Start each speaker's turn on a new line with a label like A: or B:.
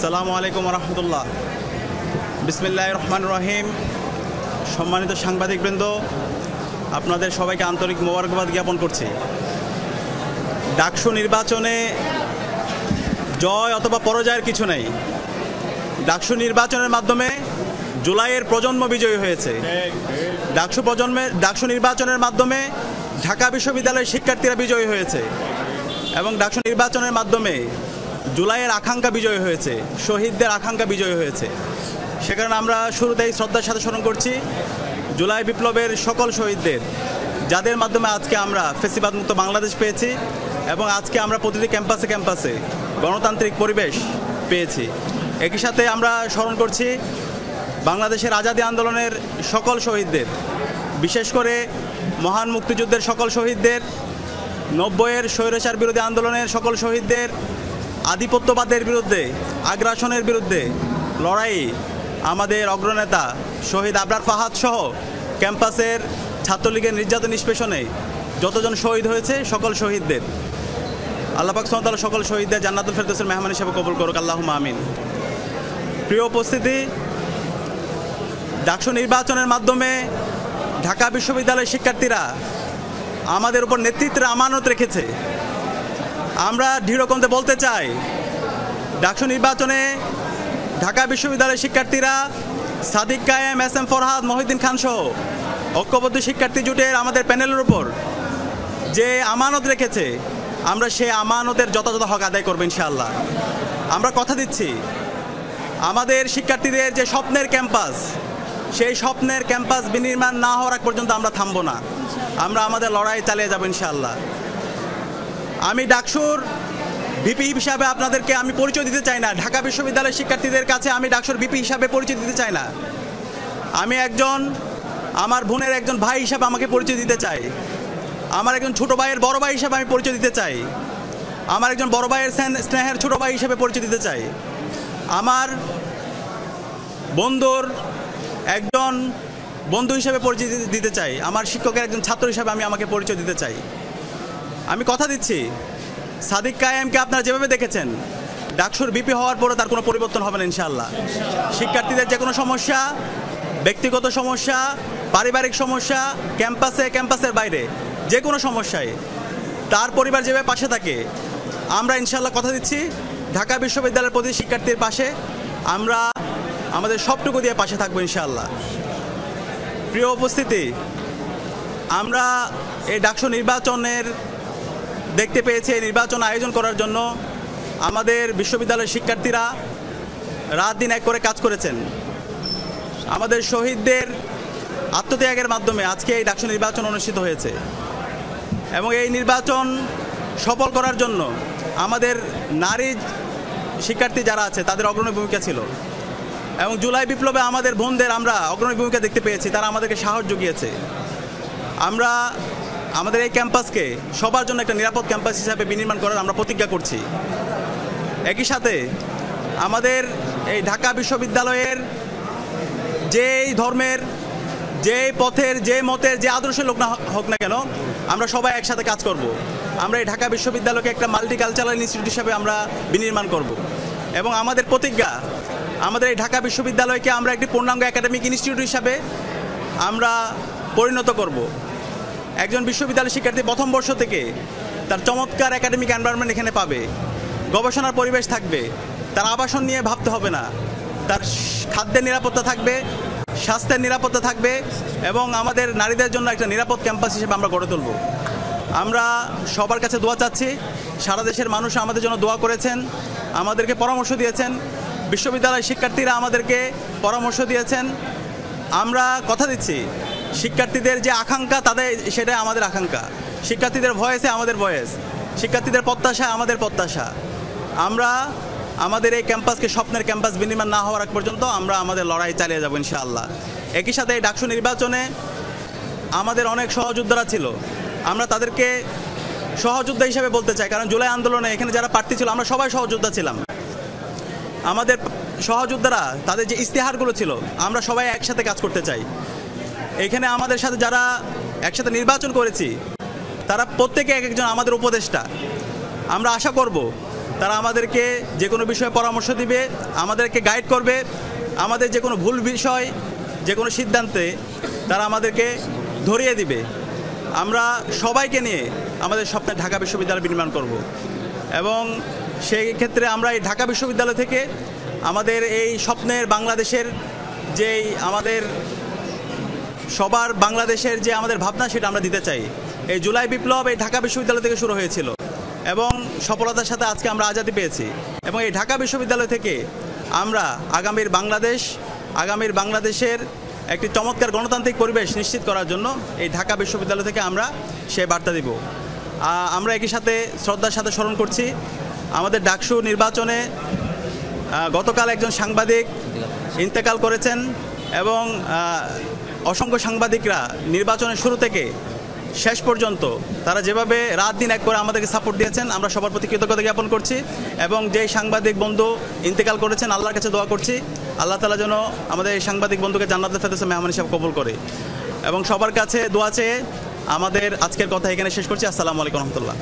A: আসসালামু আলাইকুম রহমতুল্লাহ। বিসমিল্লাহির রহমানির রহিম। সম্মানিত সাংবাদিকবৃন্দ, আপনাদের সবাইকে আন্তরিক মোবারকবাদ জ্ঞাপন করছি। ডাকসু নির্বাচনে জয় অথবা পরাজয়ের কিছু নেই। ডাকসু নির্বাচনের মাধ্যমে জুলাইয়ের প্রজন্ম বিজয়ী হয়েছে। ডাকসু নির্বাচনের মাধ্যমে ঢাকা বিশ্ববিদ্যালয়ের শিক্ষার্থীরা বিজয়ী হয়েছে এবং ডাকসু নির্বাচনের মাধ্যমে জুলাইয়ের আকাঙ্ক্ষা বিজয়ী হয়েছে, শহীদদের আকাঙ্ক্ষা বিজয়ী হয়েছে। সে কারণে আমরা শুরুতেই শ্রদ্ধার সাথে স্মরণ করছি জুলাই বিপ্লবের সকল শহীদদের, যাদের মাধ্যমে আজকে আমরা ফ্যাসিবাদ মুক্ত বাংলাদেশ পেয়েছি এবং আজকে আমরা প্রতিটি ক্যাম্পাসে ক্যাম্পাসে গণতান্ত্রিক পরিবেশ পেয়েছি। একই সাথে আমরা স্মরণ করছি বাংলাদেশের আজাদী আন্দোলনের সকল শহীদদের, বিশেষ করে মহান মুক্তিযুদ্ধের সকল শহীদদের, 90-এর স্বৈরাচার বিরোধী আন্দোলনের সকল শহীদদের, আধিপত্যবাদের বিরুদ্ধে, আগ্রাসনের বিরুদ্ধে লড়াই আমাদের অগ্রনেতা শহীদ আবরার ফাহাদ সহ ক্যাম্পাসের ছাত্রলীগের নির্যাতন নিষ্পেষণে যতজন শহীদ হয়েছে সকল শহীদদের আল্লাহ পাক সুবহানাহু ওয়া তাআলা সকল শহীদদের জান্নাতুল ফেরদৌসের মেহমান হিসেবে কবুল করুক, আল্লাহুম্মা আমিন। প্রিয় উপস্থিতি, ডাকসু নির্বাচনের মাধ্যমে ঢাকা বিশ্ববিদ্যালয়ের শিক্ষার্থীরা আমাদের উপর নেতৃত্বের আমানত রেখেছে। আমরা দৃঢ়কণ্ঠে বলতে চাই, ডাকসু নির্বাচনে ঢাকা বিশ্ববিদ্যালয়ের শিক্ষার্থীরা সাদিক কায়েম, এস এম ফরহাদ, মহিউদ্দিন খান সহ ঐক্যবদ্ধ শিক্ষার্থী জোটের আমাদের প্যানেলের উপর যে আমানত রেখেছে, আমরা সেই আমানতের যথাযথ হক আদায় করবো ইনশাআল্লাহ। আমরা কথা দিচ্ছি, আমাদের শিক্ষার্থীদের যে স্বপ্নের ক্যাম্পাস, সেই স্বপ্নের ক্যাম্পাস বিনির্মাণ না হওয়ার আগ পর্যন্ত আমরা থামবো না। আমরা আমাদের লড়াই চালিয়ে যাবো ইনশাআল্লাহ। আমি ডাকসুর ভিপি হিসাবে আপনাদেরকে আমি পরিচয় দিতে চাই না। ঢাকা বিশ্ববিদ্যালয়ের শিক্ষার্থীদের কাছে আমি ডাকসুর ভিপি হিসাবে পরিচয় দিতে চাই না। আমি আমার বোনের একজন ভাই হিসাবে আমাকে পরিচয় দিতে চাই। আমার একজন ছোটো ভাইয়ের বড় ভাই হিসাবে আমি পরিচয় দিতে চাই। আমার একজন বড় ভাইয়ের স্নেহের ছোটো ভাই হিসাবে পরিচয় দিতে চাই। আমার বন্ধুর একজন বন্ধু হিসাবে পরিচয় দিতে চাই। আমার শিক্ষকের একজন ছাত্র হিসাবে আমি আমাকে পরিচয় দিতে চাই। আমি কথা দিচ্ছি, সাদিক কায়েমকে আপনারা যেভাবে দেখেছেন, ডাকসুর ভিপি হওয়ার পরে তার কোনো পরিবর্তন হবে না ইনশাআল্লাহ। শিক্ষার্থীদের যে কোনো সমস্যা, ব্যক্তিগত সমস্যা, পারিবারিক সমস্যা, ক্যাম্পাসের বাইরে যে কোনো সমস্যায় তার পরিবার যেভাবে পাশে থাকে, আমরা ইনশাআল্লাহ কথা দিচ্ছি ঢাকা বিশ্ববিদ্যালয়ের প্রতি শিক্ষার্থীর পাশে আমরা আমাদের সবটুকু দিয়ে পাশে থাকবো ইনশাআল্লাহ। প্রিয় উপস্থিতি, আমরা এই ডাকসু নির্বাচনের দেখতে পেয়েছি, এই নির্বাচন আয়োজন করার জন্য আমাদের বিশ্ববিদ্যালয়ের শিক্ষার্থীরা রাত দিন এক করে কাজ করেছেন। আমাদের শহীদদের আত্মত্যাগের মাধ্যমে আজকে এই ডাকসু নির্বাচন অনুষ্ঠিত হয়েছে এবং এই নির্বাচন সফল করার জন্য আমাদের নারী শিক্ষার্থী যারা আছে তাদের অগ্রণী ভূমিকা ছিল এবং জুলাই বিপ্লবে আমাদের বোনদের আমরা অগ্রণী ভূমিকা দেখতে পেয়েছি। তারা আমাদেরকে সাহস জুগিয়েছে। আমরা আমাদের এই ক্যাম্পাসকে সবার জন্য একটা নিরাপদ ক্যাম্পাস হিসাবে বিনির্মাণ করার আমরা প্রতিজ্ঞা করছি। একই সাথে আমাদের এই ঢাকা বিশ্ববিদ্যালয়ের যেই ধর্মের, যেই পথের, যে মতের, যে আদর্শের লোক না হোক না কেন, আমরা সবাই একসাথে কাজ করব। আমরা এই ঢাকা বিশ্ববিদ্যালয়কে একটা মাল্টিকালচারাল ইনস্টিটিউট হিসাবে আমরা বিনির্মাণ করব এবং আমাদের প্রতিজ্ঞা, আমাদের এই ঢাকা বিশ্ববিদ্যালয়কে আমরা একটি পূর্ণাঙ্গ একাডেমিক ইনস্টিটিউট হিসাবে আমরা পরিণত করব। একজন বিশ্ববিদ্যালয় শিক্ষার্থী প্রথম বর্ষ থেকে তার চমৎকার একাডেমিক এনভায়রনমেন্ট এখানে পাবে, গবেষণার পরিবেশ থাকবে, তার আবাসন নিয়ে ভাবতে হবে না, তার খাদ্যের নিরাপত্তা থাকবে, স্বাস্থ্যের নিরাপত্তা থাকবে এবং আমাদের নারীদের জন্য একটা নিরাপদ ক্যাম্পাস হিসেবে আমরা গড়ে তুলব। আমরা সবার কাছে দোয়া চাচ্ছি। সারা দেশের মানুষ আমাদের জন্য দোয়া করেছেন, আমাদেরকে পরামর্শ দিয়েছেন, বিশ্ববিদ্যালয়ের শিক্ষার্থীরা আমাদেরকে পরামর্শ দিয়েছেন। আমরা কথা দিচ্ছি, শিক্ষার্থীদের যে আকাঙ্ক্ষা সেটাই আমাদের আকাঙ্ক্ষা, শিক্ষার্থীদের ভয়েসে আমাদের ভয়েস, শিক্ষার্থীদের প্রত্যাশায় আমাদের প্রত্যাশা। আমরা আমাদের এই ক্যাম্পাসকে স্বপ্নের ক্যাম্পাস বিনির্মাণ না হওয়ার আগ পর্যন্ত আমরা আমাদের লড়াই চালিয়ে যাবো ইনশাআল্লাহ। একই সাথে এই ডাকসু নির্বাচনে আমাদের অনেক সহযোদ্ধারা ছিল, আমরা তাদেরকে সহযোদ্ধা হিসেবে বলতে চাই, কারণ জুলাই আন্দোলনে এখানে যারা প্রার্থী ছিল আমরা সবাই সহযোদ্ধা ছিলাম। আমাদের সহযোদ্ধারা তাদের যে ইস্তেহারগুলো ছিল আমরা সবাই একসাথে কাজ করতে চাই। এখানে আমাদের সাথে যারা একসাথে নির্বাচন করেছি তারা প্রত্যেকে এক একজন আমাদের উপদেষ্টা। আমরা আশা করব তারা আমাদেরকে যে কোনো বিষয়ে পরামর্শ দিবে, আমাদেরকে গাইড করবে, আমাদের যে কোনো ভুল বিষয়, যে কোনো সিদ্ধান্তে তারা আমাদেরকে ধরিয়ে দিবে। আমরা সবাইকে নিয়ে আমাদের স্বপ্নে ঢাকা বিশ্ববিদ্যালয় নির্মাণ করব এবং সেই ক্ষেত্রে আমরা এই ঢাকা বিশ্ববিদ্যালয় থেকে আমাদের এই স্বপ্নের বাংলাদেশের যেই আমাদের সবার বাংলাদেশের যে আমাদের ভাবনা সেটা আমরা দিতে চাই। এই জুলাই বিপ্লব এই ঢাকা বিশ্ববিদ্যালয় থেকে শুরু হয়েছিল এবং সফলতার সাথে আজকে আমরা আজাদি পেয়েছি এবং এই ঢাকা বিশ্ববিদ্যালয় থেকে আমরা আগামীর বাংলাদেশের একটি চমৎকার গণতান্ত্রিক পরিবেশ নিশ্চিত করার জন্য এই ঢাকা বিশ্ববিদ্যালয় থেকে আমরা সেই বার্তা দিব। আমরা একই সাথে শ্রদ্ধার সাথে স্মরণ করছি আমাদের ডাকসু নির্বাচনে গতকাল একজন সাংবাদিক ইন্তেকাল করেছেন এবং অসংখ্য সাংবাদিকরা নির্বাচনের শুরু থেকে শেষ পর্যন্ত তারা যেভাবে রাত দিন এক করে আমাদেরকে সাপোর্ট দিয়েছেন, আমরা সবার প্রতি কৃতজ্ঞতা জ্ঞাপন করছি এবং যেই সাংবাদিক বন্ধু ইন্তেকাল করেছেন আল্লাহর কাছে দোয়া করছি আল্লাহ তাআলা যেন আমাদের এই সাংবাদিক বন্ধুকে জান্নাতুল ফেরদৌসে মেহমান হিসেবে কবুল করে এবং সবার কাছে দোয়া চেয়ে আমাদের আজকের কথা এখানে শেষ করছি। আসসালামু আলাইকুম রহমতুল্লাহ।